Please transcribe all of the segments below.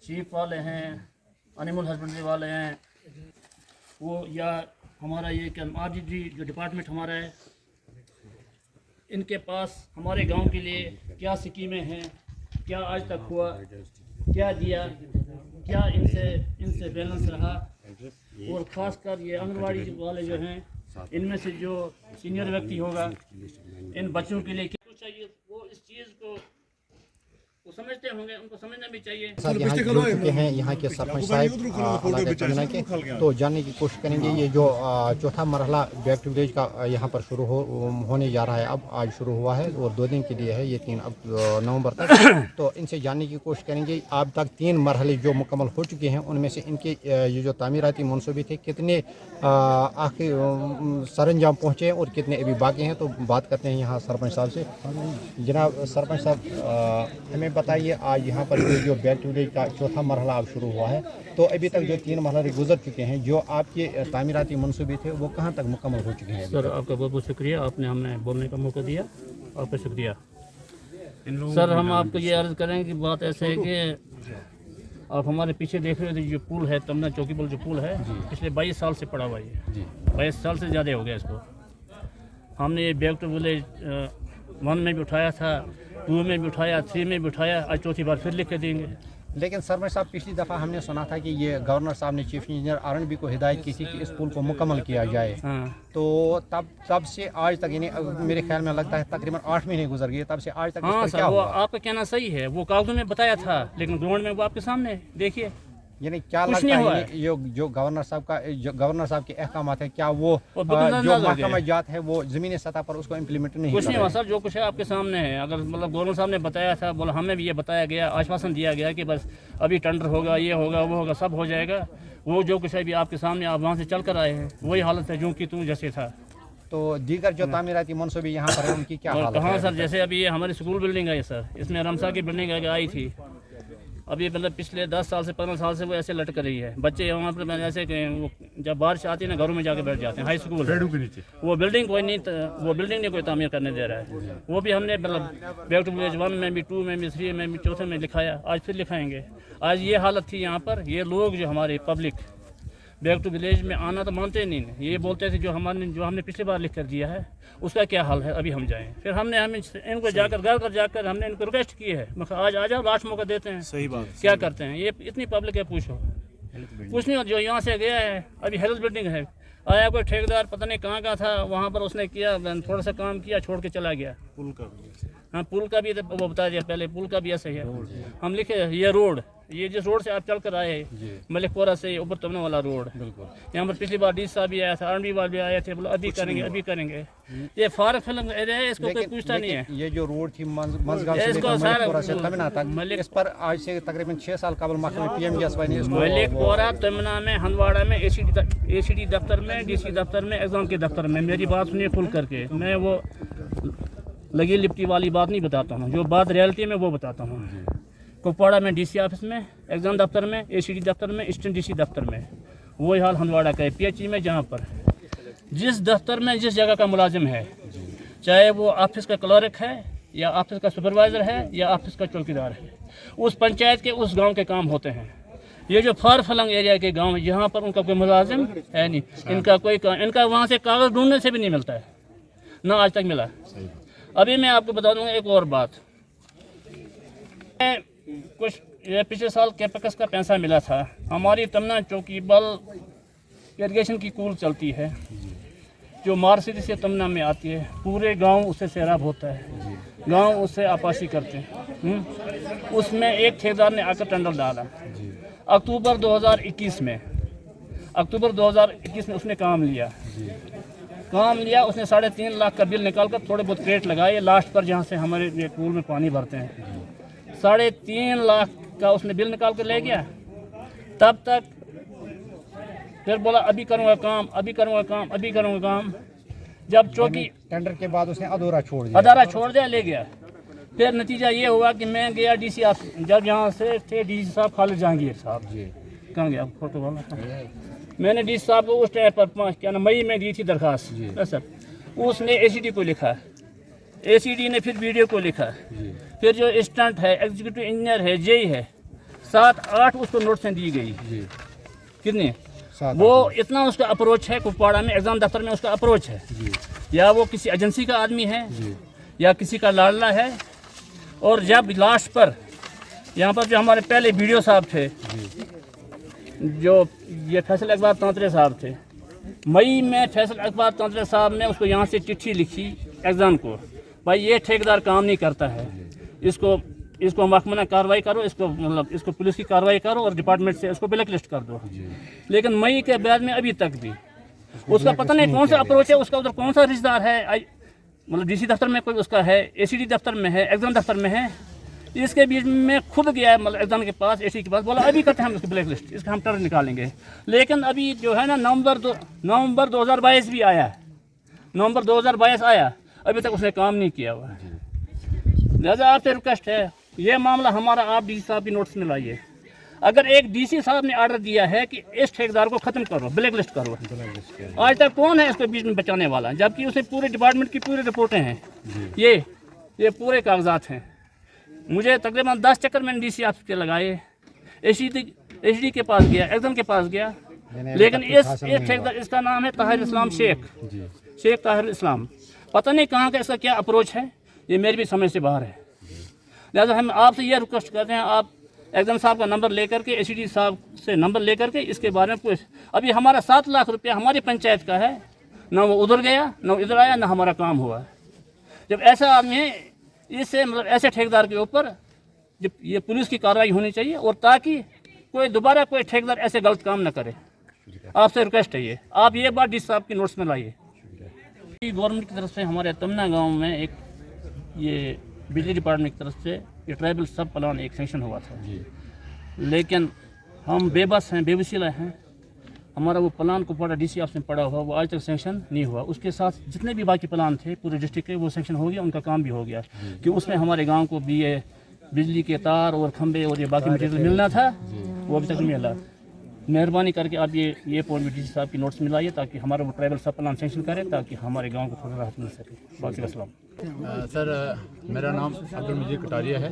Chief वाले हैं, animal husbandry वाले हैं, वो या हमारा ये क्या RDG जो डिपार्टमेंट हमारा है, इनके पास हमारे गांव के लिए क्या स्कीमें हैं, क्या आज तक हुआ, क्या दिया, क्या इनसे बैलेंस रहा। और ख़ासकर ये आंगनवाड़ी वाले जो हैं, इनमें से जो सीनियर व्यक्ति होगा, इन बच्चों के लिए क्या चाहिए, वो इस चीज़ को वो समझते होंगे, उनको समझना भी चाहिए। सर यहाँ जुड़ चुके हैं यहाँ के सरपंच साहब के, तो जानने की कोशिश करेंगे ये जो चौथा मरहला बैक टू विलेज का यहाँ पर शुरू होने जा रहा है। अब आज शुरू हुआ है और 2 दिन के लिए है, ये 3 नवंबर तक। तो इनसे जानने की कोशिश करेंगे अब तक 3 मरहले जो मुकम्मल हो चुके हैं, उनमें से इनके ये जो तामीराती मनसूबे थे कितने आखिर सरंजाम पहुँचे और कितने अभी बाकी हैं। तो बात करते हैं यहाँ सरपंच साहब से। जनाब सरपंच साहब, हमें बताइए आज यहाँ पर जो बैक टू विलेज का चौथा मरहला अब शुरू हुआ है, तो अभी तक जो 3 मरहले गुजर चुके हैं, जो आपके तामीराती मनसूबे थे वो कहाँ तक मुकम्मल हो चुके हैं? सर आपका बहुत बहुत शुक्रिया, आपने हमें बोलने का मौका दिया, आपका शुक्रिया। सर हम आपको ये अर्ज़ करें कि बात ऐसे है कि आप हमारे पीछे देख रहे थे जो पुल है, तमना चौकी पुल जो पुल है, पिछले 22 साल से पड़ा हुआ है, 22 साल से ज़्यादा हो गया इसको। हमने ये बैक टू विलेज 1 में भी उठाया था, 2 में भी उठाया, 3 में भी उठाया, आज चौथी बार फिर लिख के देंगे। लेकिन सरपंच साहब पिछली दफ़ा हमने सुना था कि ये गवर्नर साहब ने चीफ इंजीनियर R&B को हिदायत की थी कि इस पुल को मुकम्मल किया जाए। तो तब से आज तक, यानी मेरे ख्याल में लगता है तकरीबन 8 महीने गुजर गए, तब से आज तक हाँ इस पर सर, क्या वो हुआ? आपका कहना सही है, वो कागजों में बताया था, लेकिन ग्राउंड में वो आपके सामने देखिए, यानी क्या कुछ लगता नहीं हुआ है जो गवर्नर साहब के अहकामात है, क्या वो और जो बिल्कुल महकमा जात है वो ज़मीनी सतह पर उसको इम्प्लीमेंट नहीं कुछ कर नहीं रहे हुआ सर, जो कुछ है आपके सामने है। अगर मतलब गवर्नर साहब ने बताया था, बोला हमें भी ये बताया गया, आश्वासन दिया गया कि बस अभी टेंडर होगा, ये होगा, वो होगा, सब हो जाएगा। वो जो कुछ है अभी आपके सामने, आप वहाँ से चल कर आए हैं, वही हालत है जो कि तू जैसे था। तो दीगर जो तामीराती मनसूबे यहाँ पर है उनकी क्या और हालत कहाँ है? सर, जैसे अभी ये हमारी स्कूल बिल्डिंग है सर, इसमें रमसा की बिल्डिंग आई थी, अभी मतलब पिछले 10 साल से 15 साल से वो ऐसे लटक रही है। बच्चे वहाँ पर ऐसे वो जब बारिश आती है ना, घरों में जाके बैठ जाते हैं। हाई स्कूल है, वो बिल्डिंग कोई तामीर करने दे रहा है। वो भी हमने मतलब बैक टू विलेज 1 में भी, 2 में भी, 3 में भी, चौथे में लिखाया, आज फिर लिखाएंगे। आज ये हालत थी यहाँ पर, ये लोग जो हमारे पब्लिक बैक टू विलेज में आना तो मानते नहीं, ये बोलते थे जो हमने पिछली बार लिख कर दिया है उसका क्या हाल है, अभी हम जाएं। फिर हमें इनको जाकर घर जाकर हमने इनको रिक्वेस्ट की है, आज आ जाओ, लास्ट मौका देते हैं। सही बात, क्या करते हैं, ये इतनी पब्लिक है, पूछो कुछ नहीं। जो यहाँ से गया है, अभी हेल्थ बिल्डिंग है, आया कोई ठेकेदार पता नहीं कहाँ का था, वहाँ पर उसने किया, थोड़ा सा काम किया, छोड़ के चला गया। हाँ, पुल का भी वो बता दिया पहले, पुल का भी ऐसा ही है। हम लिखे ये रोड, ये जिस रोड से आप चल कर आए मलिकपुरा से ऊपर तमना वाला रोड, यहाँ पर पिछली बार डी साहब भी आया था, R&B वाले भी आए थे, बोला अभी करेंगे। ये फारग फिल्म एरिया है, इसको कोई पूछता नहीं है। ये जो रोड थी मजगांव से लेकर मलिकपुरा से तमना तक, इस पर आज से तकरीबन 6 साल कबल महकमे PMGSY ने इसको मलिकपुरा, तमना में, हंदवाड़ा में, ACD दफ्तर में, DC दफ्तर में, एग्जाम के दफ्तर में, मेरी बात सुनिए खुल करके, मैं वो लगी लिपटी वाली बात नहीं बताता हूँ, जो बात रियलिटी में वो बताता हूँ। कुपवाड़ा में DC ऑफिस में, एग्जाम दफ्तर में, ACD दफ्तर में, ईस्टर्न DC दफ्तर में, वही हाल हंदवाड़ा का है। PHE में, जहाँ पर जिस दफ्तर में जिस जगह का मुलाजिम है, चाहे वो ऑफिस का क्लर्क है या ऑफिस का सुपरवाइज़र है या ऑफिस का चौकीदार है, उस पंचायत के उस गांव के काम होते हैं। ये जो फार फलंग एरिया के गांव है, यहाँ पर उनका कोई मुलाजिम है नहीं, इनका कोई इनका वहाँ से कागज़ ढूंढने से भी नहीं मिलता है, ना आज तक मिला। अभी मैं आपको बता दूँगा एक और बात, कुछ ये पिछले साल कैपेक्स का पैसा मिला था, हमारी तमना चौकी बल इरीगेशन की कूल चलती है जो मारसिटी से तमना में आती है, पूरे गांव उससे सैराब होता है, गांव उससे आपासी करते हैं। उसमें एक ठेकेदार ने आकर टेंडर डाला अक्टूबर 2021 में उसने काम लिया, उसने 3.5 लाख का बिल निकाल कर थोड़े बहुत क्रेट लगाए लास्ट पर, जहाँ से हमारे कूल में पानी भरते हैं। 3.5 लाख का उसने बिल निकाल कर ले गया। तब तक फिर बोला अभी करूँगा काम। जब चौकी टेंडर के बाद उसने अधूरा छोड़ दिया, ले गया। फिर नतीजा ये हुआ कि मैं गया DC ऑफिस, जब यहाँ से थे DC साहब खालिद जहांगीर साहब जी, कहाँ गया फोटो वाला, मैंने DC साहब को उस टाइम पर मई में दी थी दरखास्त सर, उसने ACD को लिखा, ACD ने फिर BDO को लिखा, फिर जो असिस्टेंट है, एग्जीक्यूटिव इंजीनियर है, JE है, 7-8 उसको नोटिस दी गई। कितने वो इतना उसका अप्रोच है, कुपवाड़ा में एग्जाम दफ्तर में उसका अप्रोच है, या वो किसी एजेंसी का आदमी है या किसी का लाडला है। और जब लास्ट पर यहाँ पर जो हमारे पहले वीडियो साहब थे, जो ये फैसल अकबर तांतरे साहब थे, मई में फैसल अकबर तांतरे साहब ने उसको यहाँ से चिट्ठी लिखी एग्ज़ाम को, भाई ये ठेकेदार काम नहीं करता है, इसको महकमाना कार्रवाई करो, इसको मतलब इसको पुलिस की कार्रवाई करो और डिपार्टमेंट से इसको ब्लैक लिस्ट कर दो। लेकिन मई के बाद में अभी तक भी उसका पता नहीं कौन सा अप्रोच है, उसका उधर कौन सा रिश्तेदार है, मतलब डीसी दफ्तर में कोई उसका है, एसीडी दफ्तर में है, एग्जाम दफ्तर में है। इसके बीच में खुद गया है मतलब एग्जाम के पास, एसी के पास, बोला अभी करते हैं हम इसकी ब्लैक लिस्ट, इसका हम टर्न निकालेंगे। लेकिन अभी जो है ना नवंबर 2022 भी आया है, नवंबर 2022 आया, अभी तक उसने काम नहीं किया हुआ है। लिहाजा आपसे रिक्वेस्ट है, ये मामला हमारा आप डीसी साहब की नोटिस में लाइए। अगर एक डीसी साहब ने ऑर्डर दिया है कि इस ठेकेदार को ख़त्म करो, ब्लैक लिस्ट करो, आज तक कौन है इसको बीच में बचाने वाला, जबकि उसे पूरे डिपार्टमेंट की पूरी रिपोर्टें हैं, ये पूरे कागजात हैं। मुझे तकरीबन 10 चक्कर मैंने डीसी ऑफिस के लगाए, एचडी के पास गया, एग्जाम के पास गया, लेकिन इस ठेकेदार, इसका नाम है ताहिर इस्लाम शेख ताहिर इस्लाम, पता नहीं कहाँ का इसका क्या अप्रोच है, ये मेरी भी समझ से बाहर है। लिहाजा हम आपसे ये रिक्वेस्ट करते हैं, आप एग्जाम साहब का नंबर लेकर के, एसीडी साहब से नंबर लेकर के इसके बारे में पूछ। अभी हमारा 7 लाख रुपया हमारी पंचायत का है, ना वो उधर गया, ना इधर आया, ना हमारा काम हुआ। जब ऐसा आदमी है, इससे मतलब ऐसे ठेकेदार के ऊपर जब ये पुलिस की कार्रवाई होनी चाहिए, और ताकि कोई दोबारा कोई ठेकेदार ऐसे गलत काम न करे। आपसे रिक्वेस्ट है, ये आप ये बात डीसी साहब की नोट्स में लाइए। गवर्नमेंट की तरफ से हमारे तमना गाँव में एक ये बिजली डिपार्टमेंट की तरफ से ये ट्राइबल सब प्लान एक सेंक्शन हुआ था, लेकिन हम बेबस हैं, बेवसीला हैं। हमारा वो प्लान कुपवाड़ा डीसी ऑफिस में पड़ा हुआ, वो आज तक सेंक्शन नहीं हुआ। उसके साथ जितने भी बाकी प्लान थे पूरे डिस्ट्रिक्ट के, वो सेंक्शन हो गया, उनका काम भी हो गया, कि उसमें हमारे गांव को भी ये बिजली के तार और खंबे और ये बाकी मटीरियल मिलना था, वो अभी तक नहीं मिला। मेहरबानी करके आप ये पॉइंट भी डीसी साहब की नोट्स में लाइए, ताकि हमारा वो ट्राइबल सब प्लान सेंक्शन करें, ताकि हमारे गाँव को थोड़ा राहत मिल सके। बाकी अस्सलाम। सर, मेरा नाम अब्दुल मजीद कटारिया है,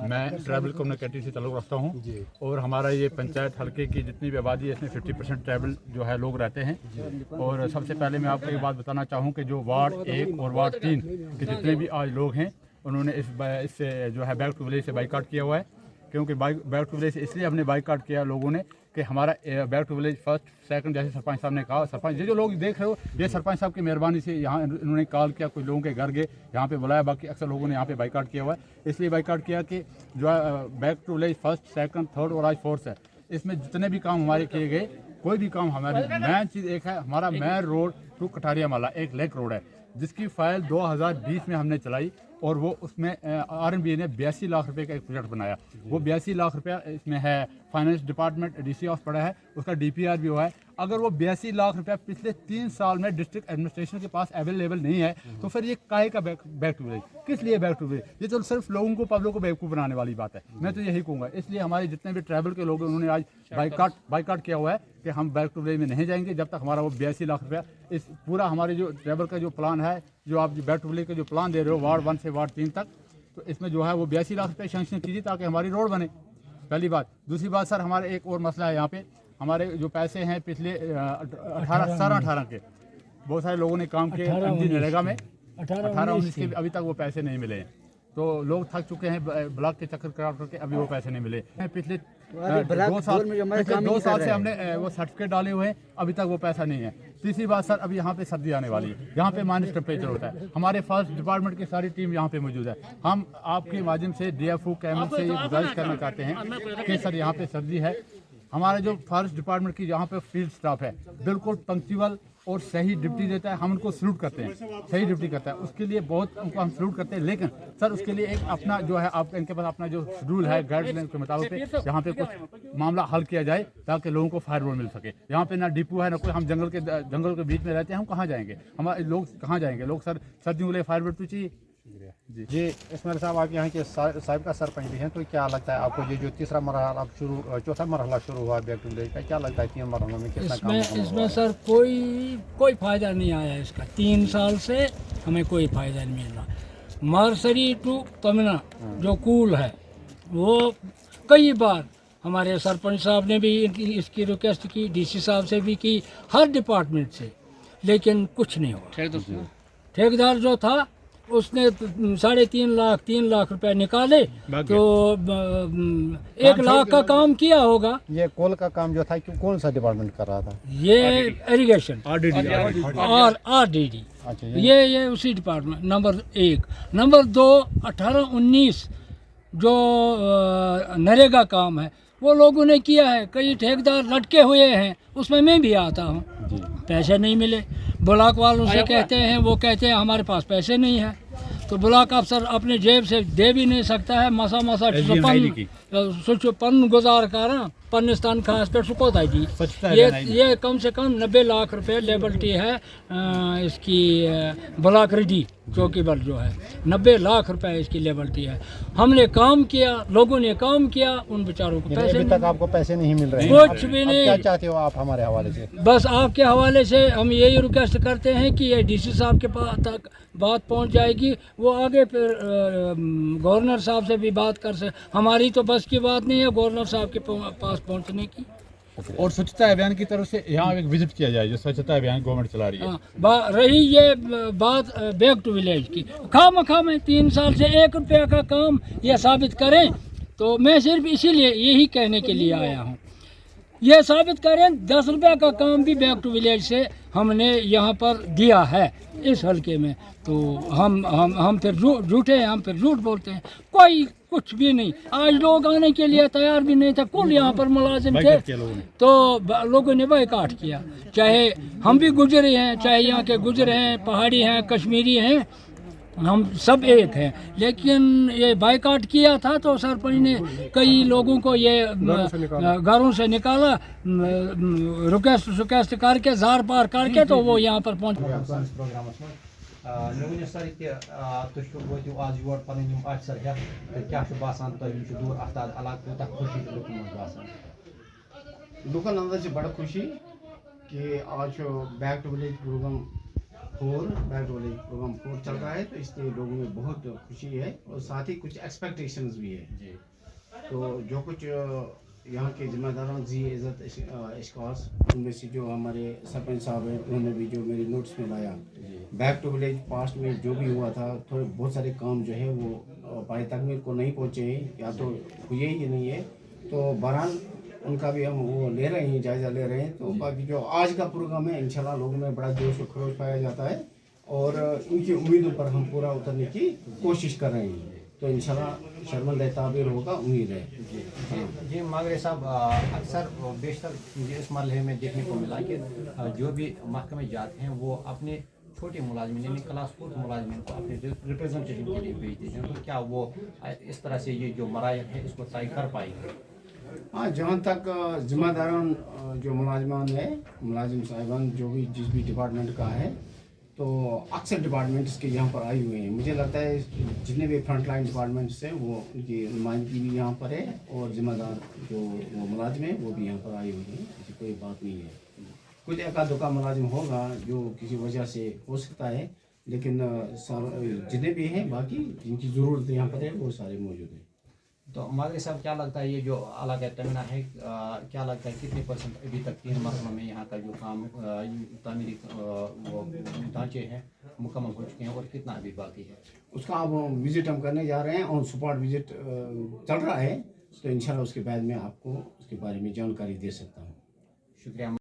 मैं ट्राइबल कम्युनिटी से ताल्लुक़ रखता हूँ, और हमारा ये पंचायत हल्के की जितनी भी आबादी है, इसमें 50% ट्राइबल जो है लोग रहते हैं। और सबसे पहले मैं आपको एक बात बताना चाहूँ कि जो वार्ड 1 और वार्ड 3 के जितने भी आज लोग हैं, उन्होंने इससे जो है बैक टू विलेज से बाइकाट किया हुआ है। क्योंकि बैक टू विलेज इसलिए हमने बाइकाट किया लोगों ने कि हमारा back to village first second, जैसे सरपंच साहब ने कहा, सरपंच ये जो लोग देख रहे हो, ये सरपंच साहब की मेहरबानी से यहाँ इन्होंने कॉल किया, कुछ लोगों के घर गए, यहाँ पे बुलाया, बाकी अक्सर लोगों ने यहाँ पे बाइकाट किया हुआ है। इसलिए बाइकाट किया कि जो है back to village first second third और आज फोर्थ है, इसमें जितने भी काम हमारे किए गए, कोई भी काम हमारी मेन चीज़ एक है, हमारा मेन रोड टू कटारिया माला एक लेक रोड है, जिसकी फाइल 2020 में हमने चलाई, और वो उसमें आरएनबी ने 82 लाख रुपए का एक प्रोजेक्ट बनाया। वो 82 लाख रुपया इसमें है, फाइनेंस डिपार्टमेंट डीसी ऑफ पड़ा है, उसका डीपीआर भी हुआ है। अगर वो 82 लाख रुपया पिछले 3 साल में डिस्ट्रिक्ट एडमिनिस्ट्रेशन के पास अवेलेबल नहीं है, तो फिर ये काहे का बैक टू विलेज, किस लिए बैक टू विलेज? ये तो सिर्फ लोगों को, पब्लिक को बेवकूफ़ बनाने वाली बात है। मैं तो यही कहूँगा, इसलिए हमारे जितने भी ट्राइबल के लोग हैं, उन्होंने आज बाइकाट किया हुआ है कि हम बैक टू विलेज में नहीं जाएंगे जब तक हमारा वो 82 लाख रुपया, इस पूरा हमारे जो ट्राइबल का जो प्लान है, जो आप जो बैक टू विलेज का जो प्लान दे रहे हो वार्ड 1 से वार्ड 3 तक, तो इसमें जो है वो 82 लाख रुपये सैंक्शन कीजिए, ताकि हमारी रोड बने। पहली बात। दूसरी बात सर, हमारे एक और मसला है, यहाँ पे हमारे जो पैसे हैं पिछले 18 के, बहुत सारे लोगों ने काम किए नरेगा में, 18-19 के अभी तक वो पैसे नहीं मिले हैं। तो लोग थक चुके हैं ब्लॉक के चक्कर करा करके, अभी वो पैसे नहीं मिले। पिछले 2 साल से हमने वो सर्टिफिकेट डाले हुए हैं, अभी तक वो पैसा नहीं है। तीसरी बात सर, अभी यहाँ पे सर्दी आने वाली है, यहाँ पे माइनस टेम्परेचर होता है, हमारे फॉरेस्ट डिपार्टमेंट की सारी टीम यहाँ पे मौजूद है। हम आपके माध्यम से डीएफओ कैमल से ये गुजारिश करना चाहते हैं कि सर यहाँ पे सर्दी है, हमारा जो फॉरेस्ट डिपार्टमेंट की यहाँ पे फील्ड स्टाफ है बिल्कुल पंक्चुअल और सही ड्यूटी देता है, हम उनको सल्यूट करते हैं, सही ड्यूटी करता है, उसके लिए बहुत उनको हम सल्यूट करते हैं। लेकिन सर उसके लिए एक अपना जो है, आपका इनके पास अपना जो शेड्यूल है, गाइडलाइन के मुताबिक यहाँ पे कुछ मामला हल किया जाए, ताकि लोगों को फायर रोड मिल सके। यहाँ पे ना डिपो है, ना कोई, हम जंगल के बीच में रहते हैं, हम कहाँ जाएंगे, हमारे लोग कहाँ जाएंगे? लोग सर सर्दियों के लिए फायर रोड तो चाहिए। जी इस्माइल साहब, आप यहाँ के साहिब का सरपंच भी हैं, तो क्या लगता है आपको ये जो तीसरा मरहला चौथा मरहला शुरू हुआ बैक टू विलेज का, क्या लगता है 3 मरहलों में कितना काम हुआ? इसमें सर कोई फ़ायदा नहीं आया इसका, 3 साल से हमें कोई फ़ायदा नहीं मिल रहा। मरसरी टू तमना जो कूल है, वो कई बार हमारे सरपंच साहब ने भी इसकी रिक्वेस्ट की, डीसी साहब से भी की, हर डिपार्टमेंट से, लेकिन कुछ नहीं हुआ। ठेकेदार जो था उसने 3.5 लाख रुपए निकाले, तो 1 लाख का काम किया होगा। ये कोल का काम जो था कि कौन सा डिपार्टमेंट कर रहा था? ये इरिगेशन और RDD, अच्छा, ये उसी डिपार्टमेंट। नंबर 1, नंबर 2, 18-19 जो नरेगा काम है वो लोगों ने किया है, कई ठेकेदार लटके हुए हैं, उसमें मैं भी आता हूँ, पैसे नहीं मिले। ब्लॉक वालों से कहते हैं, वो कहते हैं हमारे पास पैसे नहीं है, तो ब्लॉक अफसर अपने जेब से दे भी नहीं सकता है। मसा पन गुजार कर पन्निस्तान खास पे सुकोता जी, ये कम से कम 90 लाख रुपए लेबलिटी है इसकी ब्लॉक रेडी चौकी पर जो है 90 लाख रुपए इसकी लेबलिटी है। हमने काम किया, लोगों ने काम किया, उन बेचारों को पैसे अभी तक आपको पैसे नहीं मिल रहे हैं? कुछ भी अब नहीं। क्या चाहते हो आप हमारे हवाले से? बस आपके हवाले से हम यही रिक्वेस्ट करते हैं कि ये डीसी साहब के पास तक बात पहुंच जाएगी, वो आगे फिर गवर्नर साहब से भी बात कर सकते। हमारी तो बस की बात नहीं है गवर्नर साहब के पास पहुंचने की। और स्वच्छता अभियान की तरफ से यहाँ एक विजिट किया जाए, जो स्वच्छता अभियान गवर्नमेंट चला रही है। रही ये बात बैक टू विलेज की, खाम में 3 साल से 1 रुपया का काम ये साबित करें, तो मैं सिर्फ इसीलिए यही कहने के लिए आया हूँ, ये साबित करें 10 रुपये का काम भी बैक टू विलेज से हमने यहाँ पर दिया है इस हलके में। तो हम फिर झूठे हैं, हम फिर झूठ बोलते हैं, कोई कुछ भी नहीं। आज लोग आने के लिए तैयार भी नहीं था, कुल यहाँ पर मुलाजिम थे, तो लोगों ने बाइकाट किया। चाहे हम भी गुजरे हैं, चाहे यहाँ के गुजरे हैं, पहाड़ी हैं, कश्मीरी हैं, हम सब एक हैं, लेकिन ये बाइकाट किया था तो सरपंच ने कई लोगों को ये घरों से निकाला, रिक्वेस्ट करके, जार पार करके, तो वो यहाँ पर पहुँच। लुकन अंदर से बड़ा खुशी कि आज बैक टू विलेज प्रोग्राम 4 चल रहा है, तो इसलिए लोगों में बहुत खुशी है और साथ ही कुछ एक्सपेक्टेशंस भी है। तो जो कुछ यहाँ के जिम्मेदारों जी इज़्ज़त इश्कास, उनमें से जो हमारे सरपंच साहब हैं, उन्होंने भी जो मेरे नोट्स में लाया, बैक टू विलेज पास्ट में जो भी हुआ था, थोड़े बहुत सारे काम जो है वो पाए तकमील को नहीं पहुँचे हैं, या तो हुए ही नहीं है। तो बहरहाल उनका भी हम वो ले रहे हैं, जायज़ा ले रहे हैं। तो बाकी जो आज का प्रोग्राम है, इंशाल्लाह लोगों में बड़ा जोश और खरोश पाया जाता है, और इनकी उम्मीदों पर हम पूरा उतरने की कोशिश कर रहे हैं। तो इंशाल्लाह शर्मंद ताबीर होगा, उम्मीद है। जी मागरे साहब, अक्सर बेशतर मुझे इस मरहले में देखने को मिला कि जो भी महकमे जाते हैं वो अपने छोटे मुलाजमीन यानी क्लास 4 मुलाजमीन को अपने रिप्रेजेंटेशन के लिए भेजते हैं, तो क्या वो इस तरह से ये जो मरायल है इसको तय कर पाएंगे? हाँ, जहाँ तक जिम्मेदारान जो मुलाजिम साहिबान जो भी जिस भी डिपार्टमेंट का है, तो अक्सर डिपार्टमेंट्स के यहाँ पर आए हुए हैं। मुझे लगता है जितने भी फ्रंट लाइन डिपार्टमेंट्स हैं वो उनकी नुमाइंदगी भी यहाँ पर है, और जिम्मेदार जो वो मुलाजिम हैं वो भी यहाँ पर आए हुए हैं, ऐसी कोई बात नहीं है। कुछ एका दुका मुलाजिम होगा जो किसी वजह से हो सकता है, लेकिन जितने भी हैं बाकी जिनकी ज़रूरत यहाँ पर है वो सारे मौजूद हैं। तो मागरे साहब, क्या लगता है ये जो अलग टर्मिना है, क्या लगता है कितने % अभी तक 3 मरहलों में यहाँ का जो काम तामीरी वो ढांचे हैं मुकम्मल हो चुके हैं, और कितना अभी बाकी है? उसका अब विज़िट हम करने जा रहे हैं, ऑन स्पॉट विज़िट चल रहा है, तो इंशाल्लाह उसके बाद में आपको उसके बारे में जानकारी दे सकता हूँ। शुक्रिया।